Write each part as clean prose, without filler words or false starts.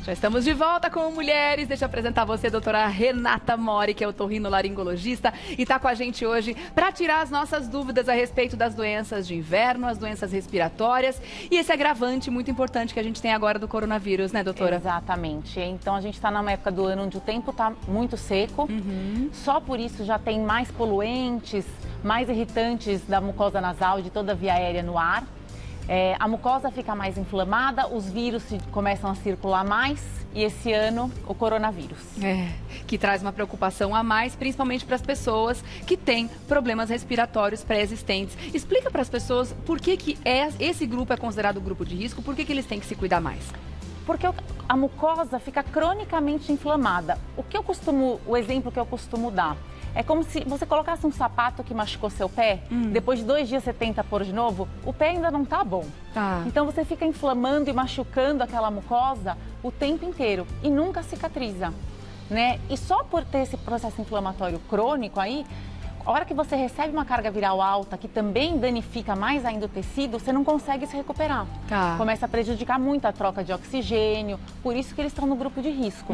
Já estamos de volta com Mulheres. Deixa eu apresentar você, doutora Renata Mori, que é otorrinolaringologista, e está com a gente hoje para tirar as nossas dúvidas a respeito das doenças de inverno, as doenças respiratórias e esse agravante muito importante que a gente tem agora do coronavírus, né, doutora? Exatamente. Então a gente está numa época do ano onde o tempo está muito seco, só por isso já tem mais poluentes, mais irritantes da mucosa nasal, de toda a via aérea no ar. A mucosa fica mais inflamada, os vírus começam a circular mais e esse ano o coronavírus. Que traz uma preocupação a mais, principalmente para as pessoas que têm problemas respiratórios pré-existentes. Explica para as pessoas por que esse grupo é considerado grupo de risco, por que eles têm que se cuidar mais? Porque a mucosa fica cronicamente inflamada. O exemplo que eu costumo dar é como se você colocasse um sapato que machucou seu pé, depois de 2 dias você tenta pôr de novo, o pé ainda não tá bom. Então você fica inflamando e machucando aquela mucosa o tempo inteiro e nunca cicatriza, né? E só por ter esse processo inflamatório crônico aí, a hora que você recebe uma carga viral alta, que também danifica mais ainda o tecido, você não consegue se recuperar. Começa a prejudicar muito a troca de oxigênio, por isso que eles estão no grupo de risco.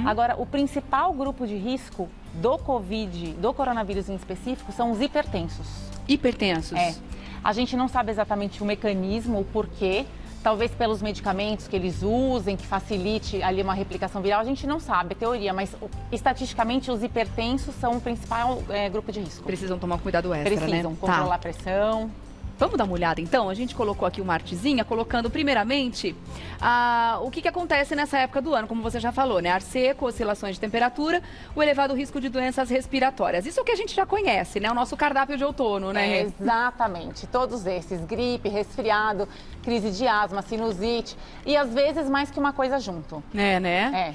Agora, o principal grupo de risco do Covid, do coronavírus em específico, são os hipertensos. Hipertensos? A gente não sabe exatamente o mecanismo, o porquê. Talvez pelos medicamentos que eles usem, que facilite ali uma replicação viral, a gente não sabe, é teoria, mas estatisticamente os hipertensos são o principal grupo de risco. Precisam tomar cuidado extra, né? Precisam controlar a pressão. Vamos dar uma olhada então? A gente colocou aqui uma artezinha, colocando primeiramente o que acontece nessa época do ano, como você já falou, né? Ar seco, oscilações de temperatura, o elevado risco de doenças respiratórias. Isso é o que a gente já conhece, né? O nosso cardápio de outono, né? Exatamente. Todos esses, gripe, resfriado, crise de asma, sinusite e às vezes mais que uma coisa junto.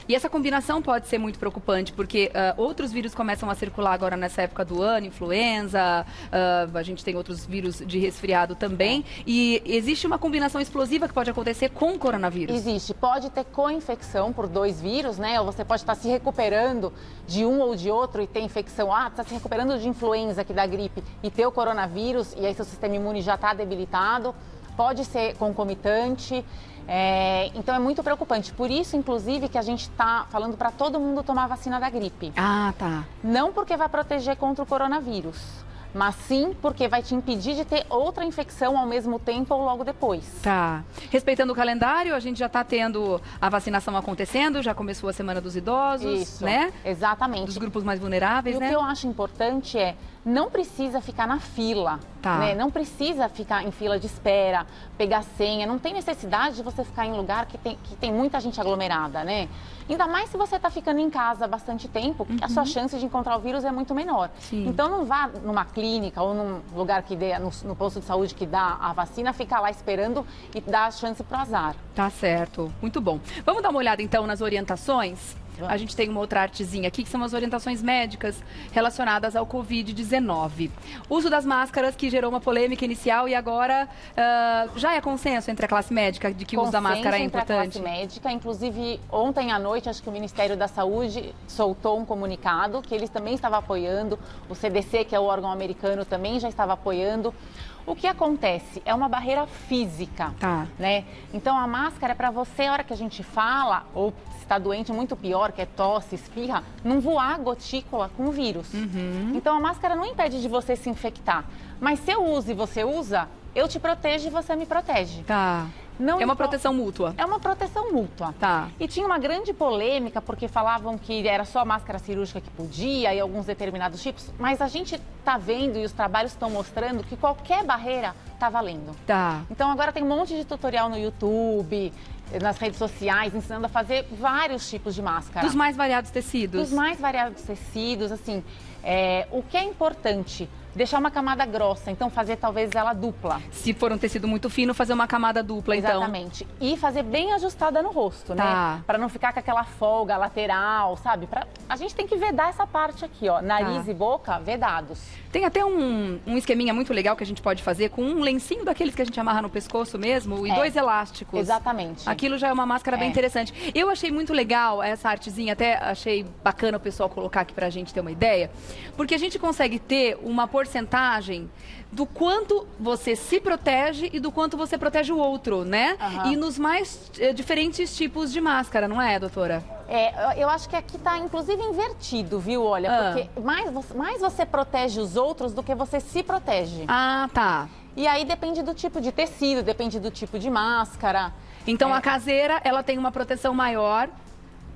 E essa combinação pode ser muito preocupante, porque outros vírus começam a circular agora nessa época do ano, influenza, a gente tem outros vírus de resfriado também, e existe uma combinação explosiva que pode acontecer com o coronavírus? Existe, pode ter co-infecção por 2 vírus, né? Ou você pode estar se recuperando de um ou de outro e ter infecção, está se recuperando de influenza, que dá gripe, e ter o coronavírus, e aí seu sistema imune já está debilitado, pode ser concomitante, então é muito preocupante. Por isso, inclusive, que a gente está falando para todo mundo tomar a vacina da gripe. Não porque vai proteger contra o coronavírus, mas sim porque vai te impedir de ter outra infecção ao mesmo tempo ou logo depois. Respeitando o calendário, a gente já está tendo a vacinação acontecendo, já começou a Semana dos Idosos, né? Exatamente. Dos grupos mais vulneráveis, né? E o que eu acho importante não precisa ficar na fila, né? Não precisa ficar em fila de espera, pegar senha, não tem necessidade de você ficar em lugar que tem muita gente aglomerada, né? Ainda mais se você está ficando em casa há bastante tempo, a sua chance de encontrar o vírus é muito menor. Então não vá numa clínica ou num lugar que dê, no posto de saúde que dá a vacina, ficar lá esperando e dar a chance para o azar. Tá certo, muito bom. Vamos dar uma olhada então nas orientações? A gente tem uma outra artezinha aqui, que são as orientações médicas relacionadas ao Covid-19. Uso das máscaras, que gerou uma polêmica inicial e agora já é consenso entre a classe médica de que o uso da máscara é importante? Entre a classe médica, inclusive ontem à noite, acho que o Ministério da Saúde soltou um comunicado que eles também estavam apoiando, o CDC, que é o órgão americano, também já estava apoiando. O que acontece? É uma barreira física, né? Então a máscara é para você, a hora que a gente fala, ou se está doente, muito pior, que é tosse, espirra, não voar gotícula com o vírus. Então a máscara não impede de você se infectar. Mas se eu uso e você usa, eu te protejo e você me protege. Não é uma proteção mútua. É uma proteção mútua. E tinha uma grande polêmica, porque falavam que era só a máscara cirúrgica que podia e alguns determinados tipos, mas a gente está vendo e os trabalhos estão mostrando que qualquer barreira está valendo. Então agora tem um monte de tutorial no YouTube, nas redes sociais, ensinando a fazer vários tipos de máscara. Dos mais variados tecidos. Dos mais variados tecidos, assim, o que é importante? Deixar uma camada grossa, então fazer talvez ela dupla. Se for um tecido muito fino, fazer uma camada dupla, então. Exatamente. E fazer bem ajustada no rosto, né? Para não ficar com aquela folga lateral, sabe? A gente tem que vedar essa parte aqui, ó. Nariz e boca, vedados. Tem até um esqueminha muito legal que a gente pode fazer com um lencinho daqueles que a gente amarra no pescoço mesmo e 2 elásticos. Exatamente. Aquilo já é uma máscara bem interessante. Eu achei muito legal essa artezinha, até achei bacana o pessoal colocar aqui pra gente ter uma ideia, porque a gente consegue ter uma porção porcentagem do quanto você se protege e do quanto você protege o outro, né? E nos mais diferentes tipos de máscara, não é, doutora? Eu acho que aqui está, inclusive, invertido, viu? Olha, porque mais você protege os outros do que você se protege. Ah, tá. E aí depende do tipo de tecido, depende do tipo de máscara. Então, a caseira, ela tem uma proteção maior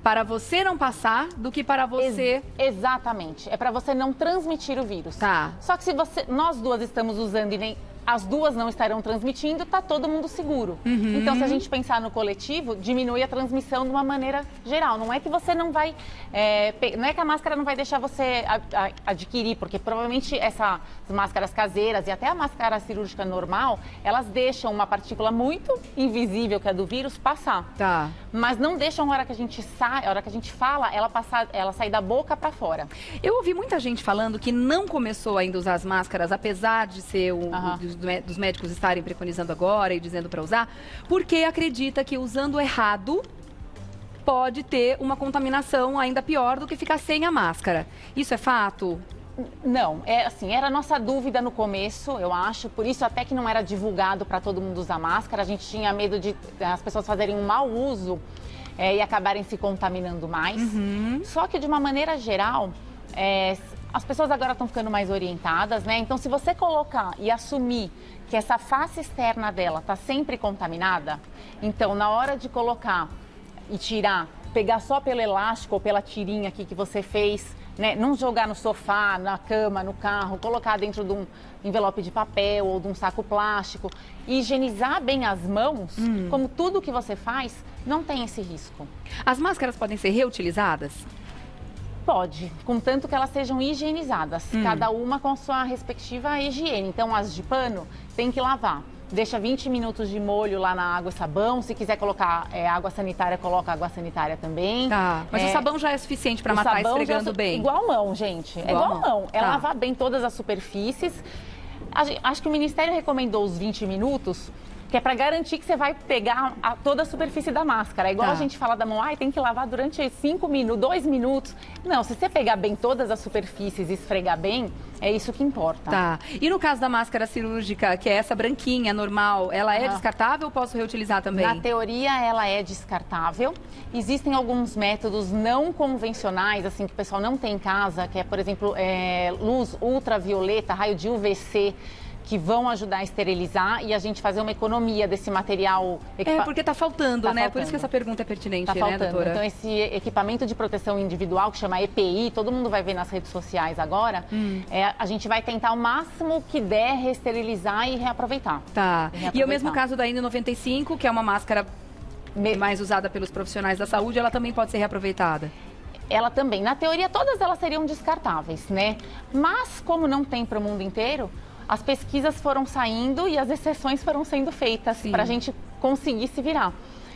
para você não passar do que para você... Exatamente. É para você não transmitir o vírus. Tá. Só que se nós duas estamos usando e nem as duas não estarão transmitindo, tá todo mundo seguro. Então, se a gente pensar no coletivo, diminui a transmissão de uma maneira geral. Não é que você não vai... não é que a máscara não vai deixar você adquirir, porque provavelmente essas máscaras caseiras e até a máscara cirúrgica normal, elas deixam uma partícula muito invisível, que é do vírus, passar. Tá. Mas não deixam a hora que a gente fala, ela sair da boca para fora. Eu ouvi muita gente falando que não começou ainda a usar as máscaras, apesar de ser dos médicos estarem preconizando agora e dizendo para usar, porque acredita que usando errado pode ter uma contaminação ainda pior do que ficar sem a máscara. Isso é fato? Não, era a nossa dúvida no começo, eu acho, por isso até que não era divulgado para todo mundo usar máscara, a gente tinha medo de as pessoas fazerem um mau uso e acabarem se contaminando mais. Só que de uma maneira geral, as pessoas agora estão ficando mais orientadas, né? Então, se você colocar e assumir que essa face externa dela está sempre contaminada, então, na hora de colocar e tirar, pegar só pelo elástico ou pela tirinha aqui que você fez, né? Não jogar no sofá, na cama, no carro, colocar dentro de um envelope de papel ou de um saco plástico e higienizar bem as mãos, como tudo que você faz, não tem esse risco. As máscaras podem ser reutilizadas? Pode, contanto que elas sejam higienizadas, cada uma com sua respectiva higiene. Então, as de pano tem que lavar. Deixa 20 minutos de molho lá na água e sabão. Se quiser colocar água sanitária, coloca água sanitária também. Tá, mas o sabão já é suficiente para matar esfregando bem? Igual mão, gente. Igual mão. É lavar bem todas as superfícies. Acho que o Ministério recomendou os 20 minutos, que é para garantir que você vai pegar toda a superfície da máscara. É igual a gente fala da mão, tem que lavar durante 5 minutos, 2 minutos. Não, se você pegar bem todas as superfícies e esfregar bem, é isso que importa. Tá. E no caso da máscara cirúrgica, que é essa branquinha, normal, ela é descartável ou posso reutilizar também? Na teoria, ela é descartável. Existem alguns métodos não convencionais, assim, que o pessoal não tem em casa, que é, por exemplo, luz ultravioleta, raio de UVC, que vão ajudar a esterilizar e a gente fazer uma economia desse material. Porque está faltando, né? Faltando. Por isso que essa pergunta é pertinente, né, doutora? Então, esse equipamento de proteção individual, que chama EPI, todo mundo vai ver nas redes sociais agora, a gente vai tentar o máximo que der reesterilizar e reaproveitar. Tá. E o mesmo caso da N95, que é uma máscara mais usada pelos profissionais da saúde, ela também pode ser reaproveitada? Ela também. Na teoria, todas elas seriam descartáveis, né? Mas, como não tem para o mundo inteiro, as pesquisas foram saindo e as exceções foram sendo feitas para a gente conseguir se virar.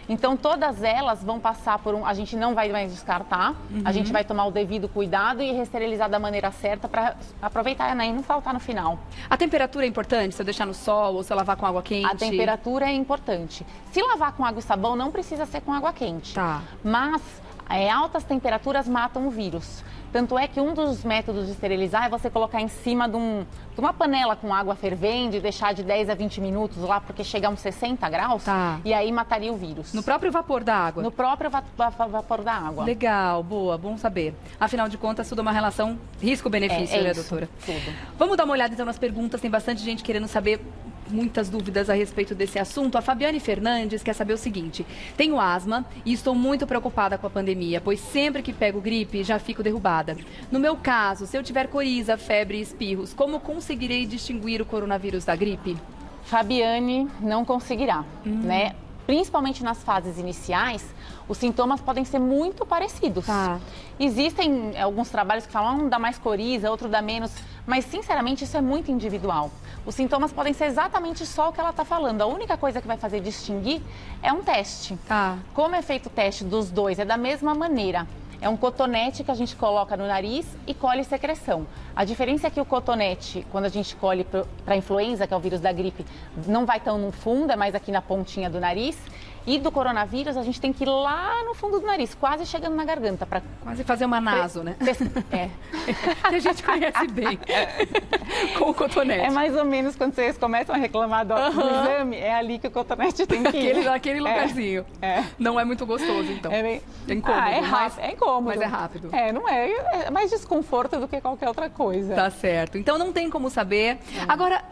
Então, todas elas vão passar por a gente não vai mais descartar, a gente vai tomar o devido cuidado e reesterilizar da maneira certa para aproveitar, né, e não faltar no final. A temperatura é importante? Se eu deixar no sol ou se eu lavar com água quente? A temperatura é importante. Se lavar com água e sabão, não precisa ser com água quente. Tá. Mas altas temperaturas matam o vírus. Tanto é que um dos métodos de esterilizar é você colocar em cima de uma panela com água fervendo e deixar de 10 a 20 minutos lá, porque chega a uns 60 graus, e aí mataria o vírus. No próprio vapor da água? No próprio vapor da água. Legal, boa, bom saber. Afinal de contas, tudo é uma relação risco-benefício, né, doutora? Tudo. Vamos dar uma olhada então nas perguntas, tem bastante gente querendo saber muitas dúvidas a respeito desse assunto. A Fabiane Fernandes quer saber o seguinte: tenho asma e estou muito preocupada com a pandemia, pois sempre que pego gripe já fico derrubada. No meu caso, se eu tiver coriza, febre e espirros, como conseguirei distinguir o coronavírus da gripe? Fabiane, não conseguirá, né? Principalmente nas fases iniciais, os sintomas podem ser muito parecidos. Existem alguns trabalhos que falam, um dá mais coriza, outro dá menos, mas sinceramente isso é muito individual. Os sintomas podem ser exatamente só o que ela está falando. A única coisa que vai fazer distinguir é um teste. Como é feito o teste dos dois? É da mesma maneira. É um cotonete que a gente coloca no nariz e colhe secreção. A diferença é que o cotonete, quando a gente colhe para a influenza, que é o vírus da gripe, não vai tão no fundo, é mais aqui na pontinha do nariz. E do coronavírus, a gente tem que ir lá no fundo do nariz, quase chegando na garganta. Pra... Quase fazer uma naso, né? É. Que a gente conhece bem. Com o cotonete. É mais ou menos quando vocês começam a reclamar do exame, é ali que o cotonete tem que ir. Naquele lugarzinho. Não é muito gostoso, então. É bem... incômodo. É rápido. É incômodo. Mas é rápido. Não é. É mais desconforto do que qualquer outra coisa. Tá certo. Então não tem como saber. Agora,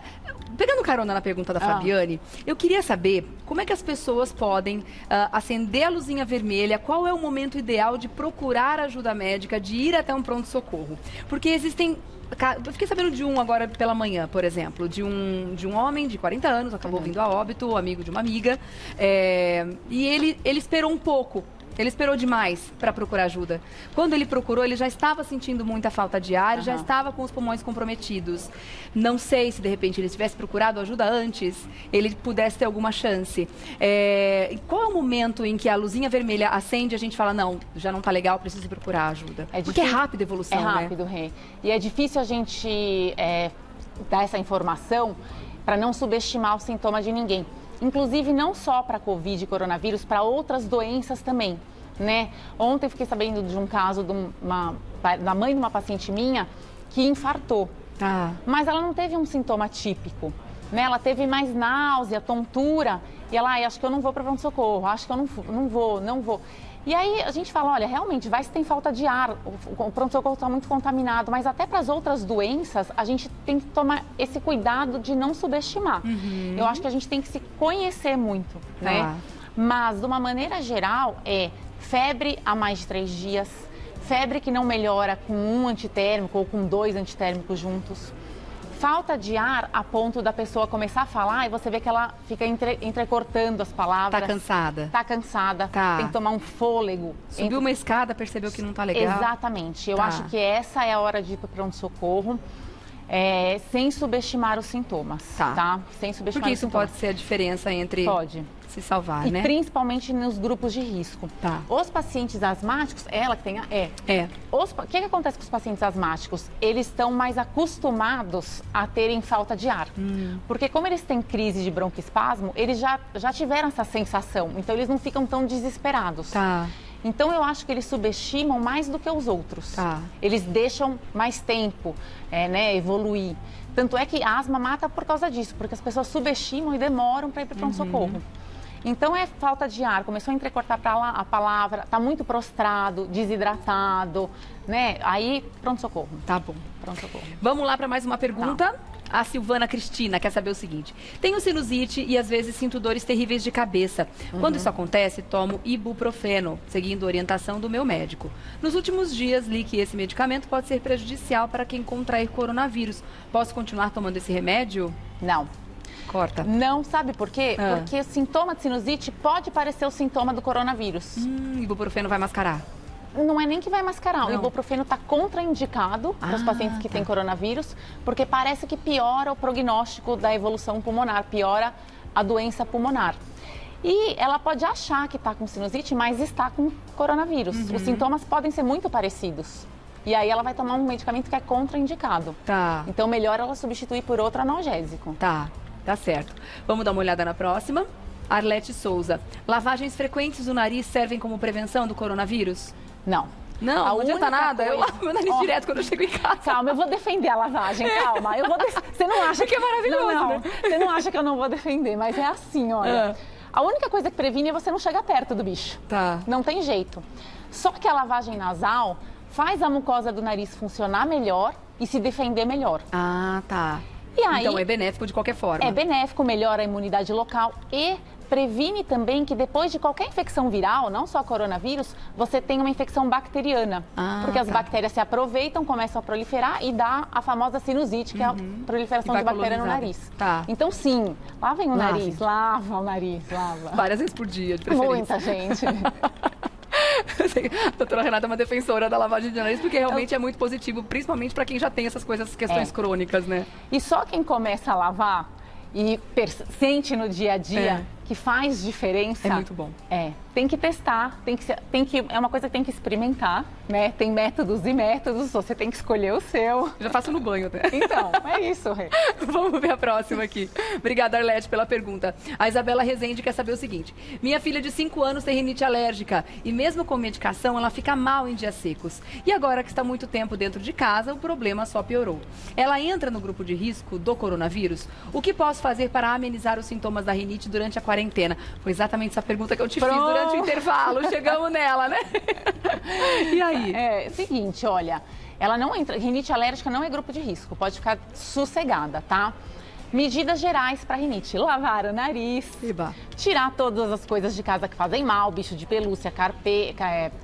pegando carona na pergunta da Fabiane, eu queria saber como é que as pessoas podem acender a luzinha vermelha, qual é o momento ideal de procurar ajuda médica, de ir até um pronto-socorro. Porque existem... Eu fiquei sabendo de um agora pela manhã, por exemplo, de um homem de 40 anos, acabou vindo a óbito, amigo de uma amiga, e ele esperou um pouco. Ele esperou demais para procurar ajuda. Quando ele procurou, ele já estava sentindo muita falta de ar, já estava com os pulmões comprometidos. Não sei se, de repente, ele tivesse procurado ajuda antes, ele pudesse ter alguma chance. Qual é o momento em que a luzinha vermelha acende e a gente fala, não, já não está legal, preciso procurar ajuda? Porque é rápida a evolução, né? É rápido, Rê. E é difícil a gente dar essa informação para não subestimar o sintoma de ninguém. Inclusive, não só para Covid e coronavírus, para outras doenças também, né? Ontem eu fiquei sabendo de um caso da mãe de uma paciente minha que infartou. Mas ela não teve um sintoma típico, né? Ela teve mais náusea, tontura, e ela, acho que eu não vou para pronto-socorro, acho que eu não vou. E aí a gente fala, olha, realmente, vai se tem falta de ar, o pronto-socorro está muito contaminado, mas até para as outras doenças, a gente tem que tomar esse cuidado de não subestimar. Eu acho que a gente tem que se conhecer muito, né? Mas, de uma maneira geral, febre há mais de 3 dias, febre que não melhora com um antitérmico ou com 2 antitérmicos juntos. Falta de ar a ponto da pessoa começar a falar e você vê que ela fica entrecortando as palavras. Tá cansada. Tá cansada. Tem que tomar um fôlego. Subiu uma escada, percebeu que não tá legal. Exatamente. Eu acho que essa é a hora de ir para o pronto-socorro. Sem subestimar os sintomas, tá? Sem subestimar Porque os isso sintomas. pode ser a diferença entre se salvar, né? E principalmente nos grupos de risco. Os pacientes asmáticos, ela que tem o que acontece com os pacientes asmáticos? Eles estão mais acostumados a terem falta de ar. Porque como eles têm crise de broncoespasmo, eles já tiveram essa sensação. Então, eles não ficam tão desesperados. Então, eu acho que eles subestimam mais do que os outros. Eles deixam mais tempo, evoluir. Tanto é que a asma mata por causa disso, porque as pessoas subestimam e demoram para ir para o pronto-socorro. Então, é falta de ar, começou a entrecortar a palavra, está muito prostrado, desidratado, né? Aí, pronto-socorro. Tá bom. Pronto-socorro. Vamos lá para mais uma pergunta. A Silvana Cristina quer saber o seguinte: tenho sinusite e às vezes sinto dores terríveis de cabeça. Quando isso acontece, tomo ibuprofeno, seguindo a orientação do meu médico. Nos últimos dias, li que esse medicamento pode ser prejudicial para quem contrair coronavírus. Posso continuar tomando esse remédio? Não. Corta. Não, sabe por quê? Porque o sintoma de sinusite pode parecer o sintoma do coronavírus. Ibuprofeno vai mascarar. Não é nem que vai mascarar, o ibuprofeno está contraindicado para os pacientes que têm coronavírus, porque parece que piora o prognóstico da evolução pulmonar, piora a doença pulmonar. E ela pode achar que está com sinusite, mas está com coronavírus. Os sintomas podem ser muito parecidos. E aí ela vai tomar um medicamento que é contraindicado. Então, melhor ela substituir por outro analgésico. Tá certo. Vamos dar uma olhada na próxima. Arlete Souza. Lavagens frequentes do nariz servem como prevenção do coronavírus? Não. Não adianta nada. Eu lavo meu nariz direto quando eu chego em casa. Calma, eu vou defender a lavagem, calma. Você não acha que é maravilhoso, não. Né? Você não acha que eu não vou defender, mas é assim, olha. A única coisa que previne é você não chegar perto do bicho. Não tem jeito. Só que a lavagem nasal faz a mucosa do nariz funcionar melhor e se defender melhor. E aí, então é benéfico de qualquer forma. É benéfico, melhora a imunidade local e previne também que depois de qualquer infecção viral, não só coronavírus, você tem uma infecção bacteriana. Porque as bactérias se aproveitam, começam a proliferar e dá a famosa sinusite, que é a proliferação de bactéria no nariz. Então sim, lavem o nariz, lava o nariz, lava. Várias vezes por dia, de preferência. Muita gente. A doutora Renata é uma defensora da lavagem de nariz, porque realmente é muito positivo, principalmente para quem já tem essas questões crônicas, né? E só quem começa a lavar e sente no dia a dia que faz diferença. É muito bom. tem que testar, é uma coisa que tem que experimentar, né? Tem métodos e métodos, você tem que escolher o seu. Já faço no banho, né? Então, é isso, Rê. Vamos ver a próxima aqui. Obrigada, Arlete, pela pergunta. A Isabela Rezende quer saber o seguinte: minha filha de 5 anos tem rinite alérgica e mesmo com medicação ela fica mal em dias secos. E agora que está muito tempo dentro de casa, o problema só piorou. Ela entra no grupo de risco do coronavírus? O que posso fazer para amenizar os sintomas da rinite durante a quarentena? Foi exatamente essa pergunta que eu te fiz durante o intervalo, chegamos nela, né? E aí? É, seguinte, olha, ela não entra, rinite alérgica não é grupo de risco, pode ficar sossegada, tá? Medidas gerais para rinite: lavar o nariz, tirar todas as coisas de casa que fazem mal, bicho de pelúcia,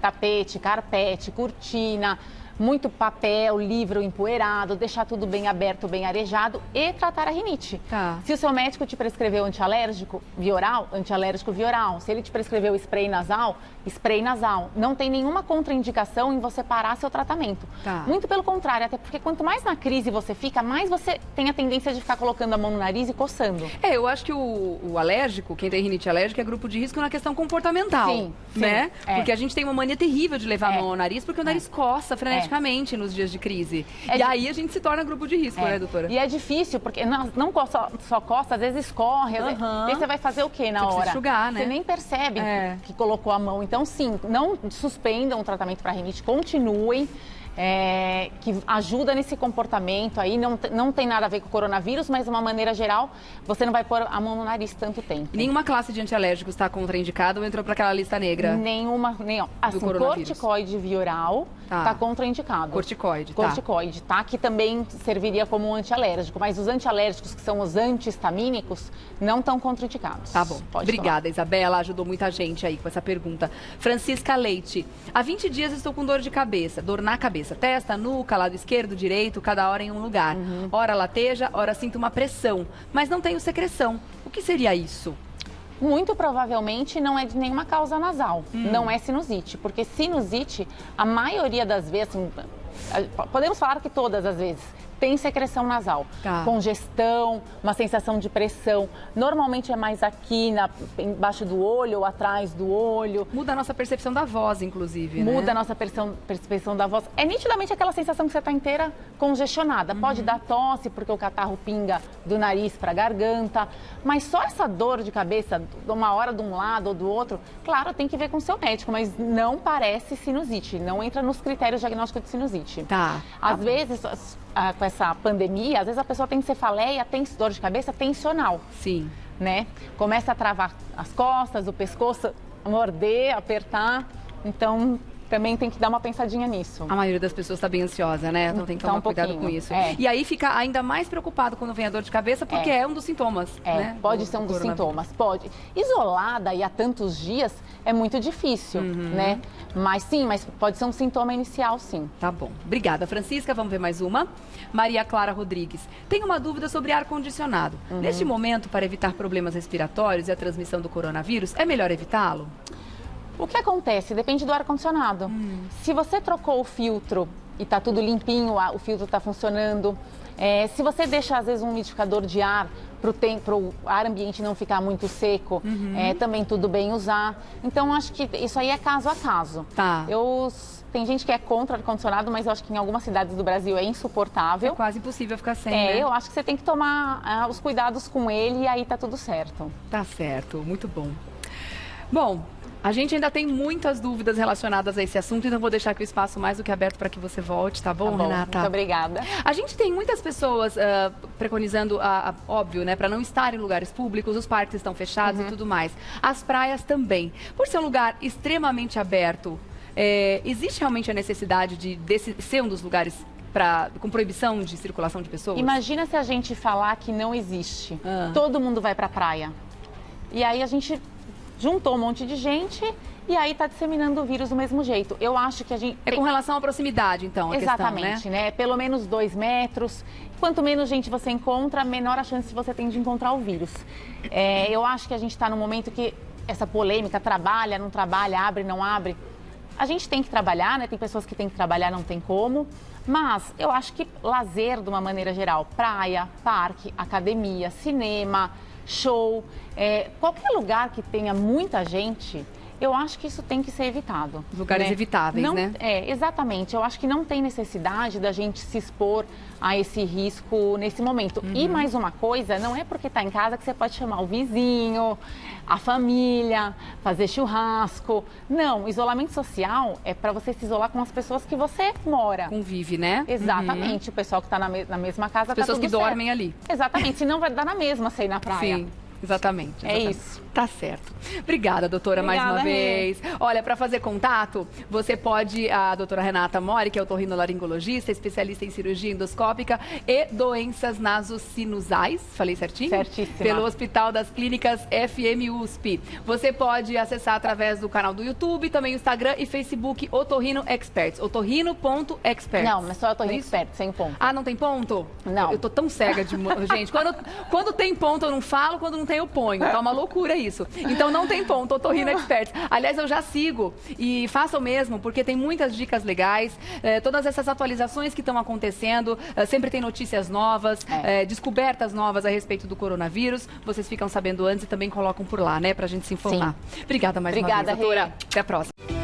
tapete, carpete, cortina, muito papel, livro empoeirado, deixar tudo bem aberto, bem arejado e tratar a rinite. Tá. Se o seu médico te prescreveu antialérgico via oral, antialérgico via oral. Se ele te prescreveu spray nasal, spray nasal. Não tem nenhuma contraindicação em você parar seu tratamento. Tá. Muito pelo contrário, até porque quanto mais na crise você fica, mais você tem a tendência de ficar colocando a mão no nariz e coçando. Eu acho que o alérgico, quem tem rinite alérgica, é grupo de risco na questão comportamental. Sim, né? É. Porque a gente tem uma mania terrível de levar a mão ao nariz, porque o nariz coça freneticamente nos dias de crise. E aí a gente se torna grupo de risco, né, doutora? E é difícil, porque não só coça, às vezes escorre. Aí você vai fazer o quê na hora? Precisa enxugar, né? Você nem percebe que colocou a mão. Então, sim, não suspendam o tratamento para rinite, continuem. Que ajuda nesse comportamento aí, não tem nada a ver com o coronavírus, mas de uma maneira geral, você não vai pôr a mão no nariz tanto tempo. E nenhuma classe de antialérgicos está contraindicada ou entrou para aquela lista negra? Nenhuma. Assim, corticoide via oral está contraindicado. Corticoide, tá? Que também serviria como um antialérgico, mas os antialérgicos, que são os antihistamínicos, não estão contraindicados. Tá bom. Obrigada, Isabela. Ajudou muita gente aí com essa pergunta. Francisca Leite: há 20 dias estou com dor de cabeça, dor na cabeça. Testa, nuca, lado esquerdo, direito, cada hora em um lugar. Ora lateja, ora sinto uma pressão, mas não tenho secreção. O que seria isso? Muito provavelmente não é de nenhuma causa nasal, não é sinusite, porque sinusite, a maioria das vezes, podemos falar que todas as vezes, tem secreção nasal, congestão, uma sensação de pressão. Normalmente é mais aqui, embaixo do olho ou atrás do olho. Muda a nossa percepção da voz, inclusive, né? Muda a nossa percepção da voz. É nitidamente aquela sensação que você está inteira congestionada. Pode dar tosse, porque o catarro pinga do nariz para a garganta. Mas só essa dor de cabeça, uma hora de um lado ou do outro, claro, tem que ver com o seu médico, mas não parece sinusite. Não entra nos critérios diagnósticos de sinusite. Às vezes, com essa pandemia, às vezes a pessoa tem cefaleia, tem dor de cabeça tensional. Sim. Né? Começa a travar as costas, o pescoço, morder, apertar. Então, também tem que dar uma pensadinha nisso. A maioria das pessoas está bem ansiosa, né? Então tem que tomar cuidado com isso. E aí fica ainda mais preocupado quando vem a dor de cabeça, porque é um dos sintomas, né? Pode ser um dos sintomas, pode. Isolada e há tantos dias é muito difícil, né? Mas sim, mas pode ser um sintoma inicial, sim. Tá bom. Obrigada, Francisca. Vamos ver mais uma. Maria Clara Rodrigues: tenho uma dúvida sobre ar-condicionado. Neste momento, para evitar problemas respiratórios e a transmissão do coronavírus, é melhor evitá-lo? O que acontece? Depende do ar-condicionado. Se você trocou o filtro e está tudo limpinho, o filtro está funcionando. Se você deixa, às vezes, um umidificador de ar para o ar ambiente não ficar muito seco, também tudo bem usar. Então, acho que isso aí é caso a caso. Tem gente que é contra ar-condicionado, mas eu acho que em algumas cidades do Brasil é insuportável. É quase impossível ficar sem, né? Eu acho que você tem que tomar os cuidados com ele e aí tá tudo certo. Tá certo, muito bom. Bom, a gente ainda tem muitas dúvidas relacionadas a esse assunto, então vou deixar aqui o espaço mais do que aberto para que você volte, tá bom, Renata? Muito obrigada. A gente tem muitas pessoas preconizando, óbvio, né, para não estar em lugares públicos, os parques estão fechados e tudo mais. As praias também. Por ser um lugar extremamente aberto, existe realmente a necessidade de ser um dos lugares com proibição de circulação de pessoas? Imagina se a gente falar que não existe. Todo mundo vai para a praia. E aí a gente juntou um monte de gente e aí está disseminando o vírus do mesmo jeito. Eu acho que a gente... com relação à proximidade, então, a Exatamente, questão, né? Pelo menos 2 metros. Quanto menos gente você encontra, menor a chance você tem de encontrar o vírus. Eu acho que a gente está num momento que essa polêmica, trabalha, não trabalha, abre, não abre. A gente tem que trabalhar, né? Tem pessoas que têm que trabalhar, não tem como. Mas eu acho que lazer, de uma maneira geral, praia, parque, academia, cinema, show, qualquer lugar que tenha muita gente, eu acho que isso tem que ser evitado. Lugares né? evitáveis, não, né? Exatamente. Eu acho que não tem necessidade da gente se expor a esse risco nesse momento. E mais uma coisa, não é porque está em casa que você pode chamar o vizinho, a família, fazer churrasco. Não, isolamento social é para você se isolar com as pessoas que você mora. Convive, né? Exatamente. O pessoal que está na mesma casa, as pessoas que dormem ali. Exatamente. Senão vai dar na mesma você ir na praia. Sim. Exatamente. É isso. Tá certo. Obrigada, doutora, mais uma vez. Olha, para fazer contato, você pode, a doutora Renata Mori, que é otorrinolaringologista, especialista em cirurgia endoscópica e doenças nasosinusais, falei certinho? Certíssima. Pelo Hospital das Clínicas FMUSP. Você pode acessar através do canal do YouTube, também o Instagram e Facebook Otorrino Experts, otorrino.experts. Não, mas só Otorrino Experts, sem ponto. Ah, não tem ponto? Não. Eu tô tão cega de... Gente, quando tem ponto eu não falo, quando não tem eu ponho. Tá uma loucura isso. Então não tem ponto, Otorrino Experts. Aliás, eu já sigo e façam mesmo, porque tem muitas dicas legais, todas essas atualizações que estão acontecendo, sempre tem notícias novas, descobertas novas a respeito do coronavírus. Vocês ficam sabendo antes e também colocam por lá, né, pra gente se informar. Sim. Obrigada mais uma vez, doutora. Até a próxima.